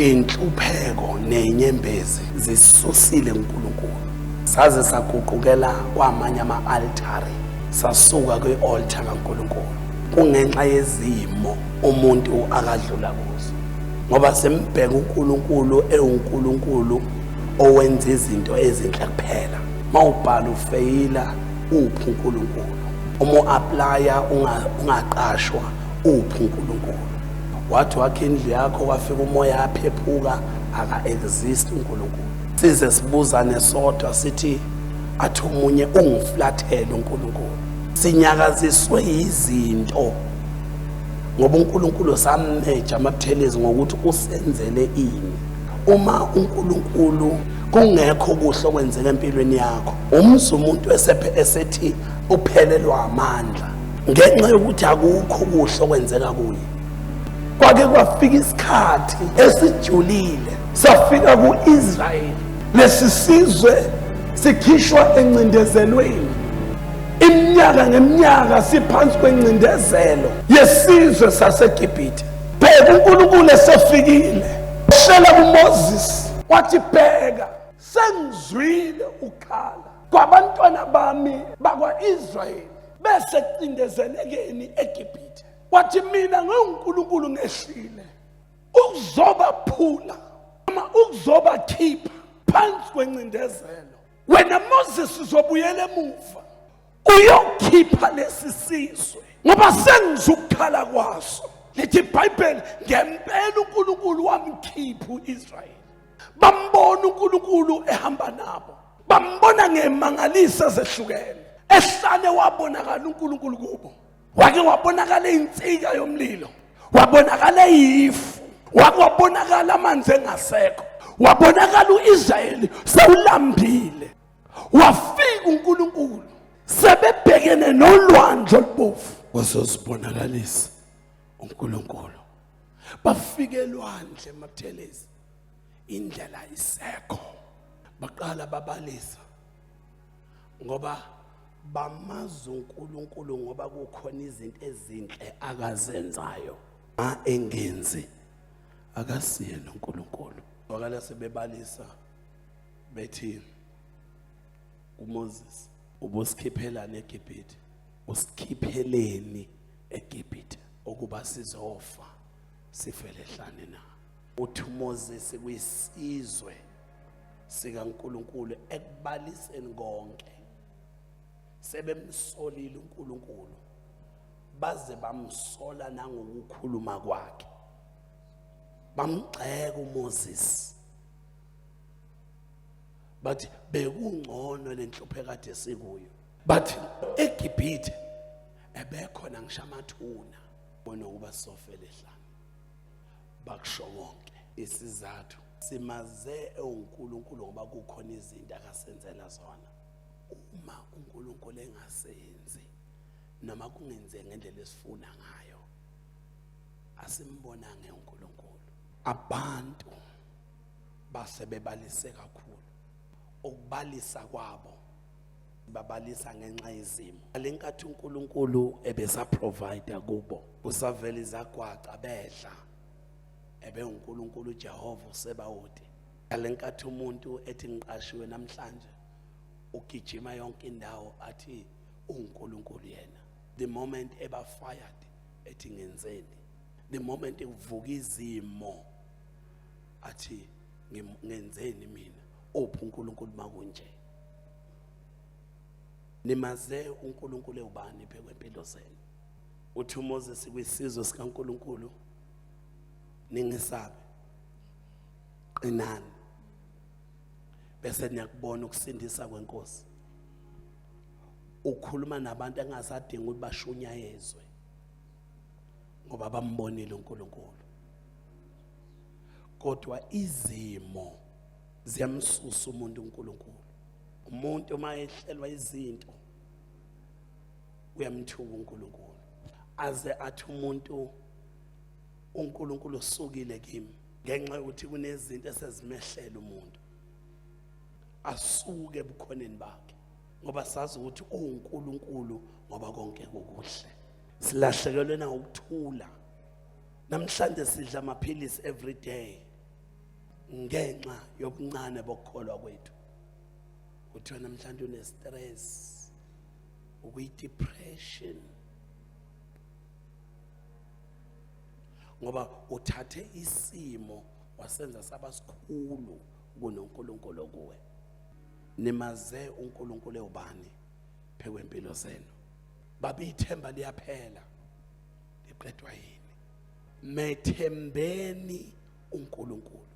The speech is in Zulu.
inhlupheko nenyembezi zisusile uNkulunkulu, saze saguqukela kwamanye ama-altari, sasuka kwi-altar kaNkulunkulu kungenxa yezimo umuntu akadlula kuzo, ngoba sembheka uNkulunkulu ewuNkulunkulu owenza izinto ezinhle kuphela. Mawubhala ufeyila uphi uNkulunkulu, uma u-aplya ungaqashwa uphi uNkulunkulu. Wathi wakhe indlu yakho kwafika umoya aphephuka, aka-exist uNkulunkulu. Size sibuzane sodwa sithi athi omunye ungiflathele uNkulunkulu. Sinyakaziswe izinto ngoba uNkulunkulu sammeja amabuthelezi ngokuthi usenzele ini. Uma uNkulunkulu kungekho kuhle okwenzeka empilweni yakho, umzi umuntu esethi uphelelwa amandla ngenxa yokuthi akukho kuhle okwenzeka kuye. Kwake kwafika isikhathi esijulile safika ku-Israyeli, lesi sizwe sikhishwa encindezelweni. Iminyaka ngeminyaka siphansi kwencindezelo yesizwe saseGibhithe. Bheka uNkulunkulu esefikile, ushela kuMoses wathi bheka, sengizwile ukhala kwabantwana bami bakwa-Israyeli besecindezelekeni eGibhithe. Wathi mina ngiwuNkulunkulu ngehlile ukuzobaphula noma ukuzobakhipha phansi kwencindezelo. Wena Moses uzobuyela emuva uyokhipha lesi sizwe ngoba sengizukukhala kwaso. Lithi iBhayibheli ngempela uNkulunkulu wamkhipha uIsrayeli. Bambona uNkulunkulu ehamba nabo, bambona ngemangaliso ezehlukene. Ehlane wabonakala uNkulunkulu kubo. Wake wabonakala insika yomlilo, wabonakala ifu, wabonakala amanzi engasekho, wabonakala uIsrayeli sewulambile. Wafika uNkulunkulu sebebhekene nolwandle olubovu, wazozibonakalisa uNkulunkulu. Bafike elwandle emabuthelezi, indlela isekho. Baqala babalisa ngoba bamazi uNkulunkulu ngoba kukhona izinto ezinhle akazenzayo engenzi akasiye noNkulunkulu. Wakala sebebalisa bethi uMoses, ubusikhiphelana eGibhithe, usikhipheleni eGibhithe ukuba sizofa sifele ehlane na. Uthi uMoses kwisizwe sikaNkulunkulu ekubaliseni konke sebemsolile uNkulunkulu, baze bamsola nangokukhuluma kwakhe, bamgxeka uMoses, bathi bekungcono lenhluphe kade sikuyo. Bathi eGibhithe ebekhona ngisho amathuna bona ukuba sofele ehlane. Bakusho konke isizathu simaze uNkulunkulu ngoba kukhona izinto akasenzela zona. Uma uNkulunkulu engasenzi noma kungenzeki ngendlela esifuna ngayo, asimbonanga uNkulunkulu. Abantu basebebalise kakhulu, ukubalisa kwabo babalisa ngenxa yezimo. Alenkathi uNkulunkulu ebesa provide kubo, usavela izagwaca bedla, ebe uNkulunkulu uJehova usebawude. Alenkathi umuntu ethi ngiqashiwe namhlanje ugijima yonke indawo athi uNkulunkulu yena. The moment eba fired ethi ngenzeni, the moment evuka izimo athi ngenzeni mina, uphi uNkulunkulu makunje. Nimaze uNkulunkulu ebani phezempilo zenu. Uthi uMoses kwisizwe sikaNkulunkulu, ningesabe, qinani, bese niyakubona ukusindisa kweNkosi. Ukhuluma nabantu engasadingi ukuthi bashunyayezwe ngoba bambonile uNkulunkulu. Kodwa izimo ziyamsusa umuntu uNkulunkulu. Umuntu uma ehlelwa izinto uyamthuka uNkulunkulu, aze athi umuntu uNkulunkulu usukile kimi ngenxa yokuthi kunezinto esezimehlela umuntu, asuke ebukhoneni bakhe ngoba sazi ukuthi uNkulunkulu ngoba konke kukuhle. Silahlekelwe na ukuthula. Namhlanje sidla amaphilisi every day, ngenxa yobuncane bokukholwa kwethu. Kuthiwa namhlanje une-stress, ukuyi-depression, ngoba uthathe isimo wasenza saba sikhulu kunoNkulunkulu kuwe. Nimaze uNkulunkulu ewubani phekwempilo zenu? Babe ithemba liyaphela, liqedwa yini? Methembeni uNkulunkulu.